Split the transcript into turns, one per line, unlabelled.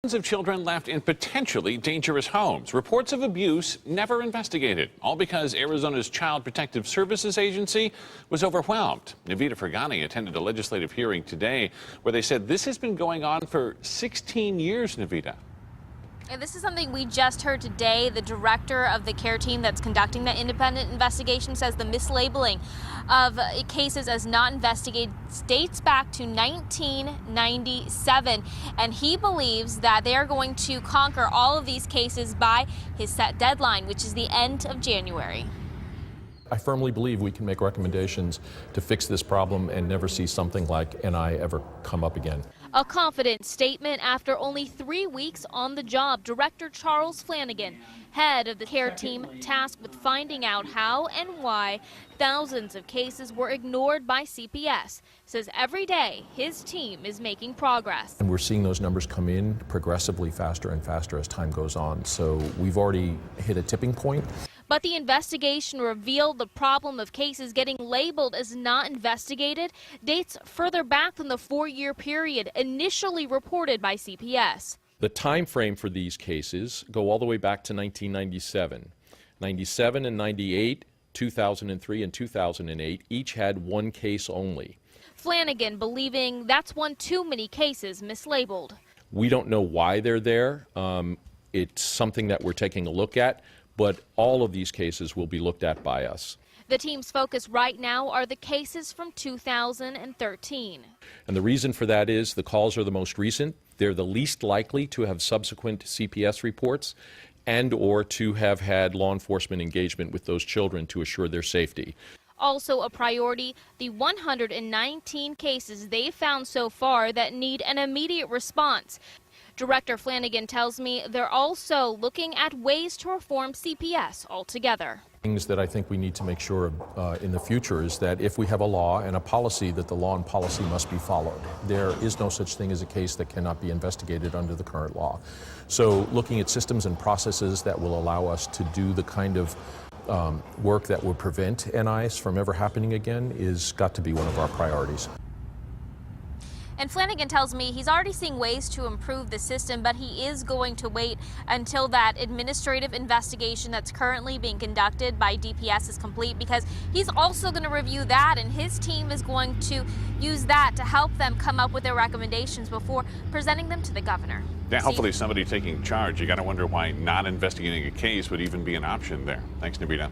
Of children left in potentially dangerous homes. Reports of abuse never investigated, all because Arizona's Child Protective Services Agency was overwhelmed. Navita Fergani attended a legislative hearing today where they said this has been going on for 16 years, Navita.
And this is something we just heard today. The director of the care team that's conducting the independent investigation says the mislabeling of cases as not investigated dates back to 1997. And he believes that they are going to conquer all of these cases by his set deadline, which is the end of January.
I firmly believe we can make recommendations to fix this problem and never see something like NI ever come up again.
A confident statement after only 3 weeks on the job. Director Charles Flanagan, head of the care team tasked with finding out how and why thousands of cases were ignored by CPS, says every day his team is making progress.
And we're seeing those numbers come in progressively faster and faster as time goes on. So we've already hit a tipping point.
But the investigation revealed the problem of cases getting labeled as not investigated dates further back than the 4-year period initially reported by CPS.
The time frame for these cases go all the way back to 1997. 97 and 98, 2003 and 2008 each had one case only.
Flanagan believing that's one too many cases mislabeled.
We don't know why they're there. It's something that we're taking a look at, but all of these cases will be looked at by us.
The team's focus right now are the cases from 2013.
And the reason for that is the calls are the most recent. They're the least likely to have subsequent CPS reports and or to have had law enforcement engagement with those children to assure their safety.
Also a priority, the 119 cases they've found so far that need an immediate response. Director Flanagan tells me they're also looking at ways to reform CPS altogether.
Things that I think we need to make sure in the future is that if we have a law and a policy, that the law and policy must be followed. There is no such thing as a case that cannot be investigated under the current law. So looking at systems and processes that will allow us to do the kind of work that would prevent NIs from ever happening again is got to be one of our priorities.
And Flanagan tells me he's already seeing ways to improve the system, but he is going to wait until that administrative investigation that's currently being conducted by DPS is complete, because he's also going to review that, and his team is going to use that to help them come up with their recommendations before presenting them to the governor.
Yeah, hopefully somebody taking charge. You got to wonder why not investigating a case would even be an option there. Thanks, Navita.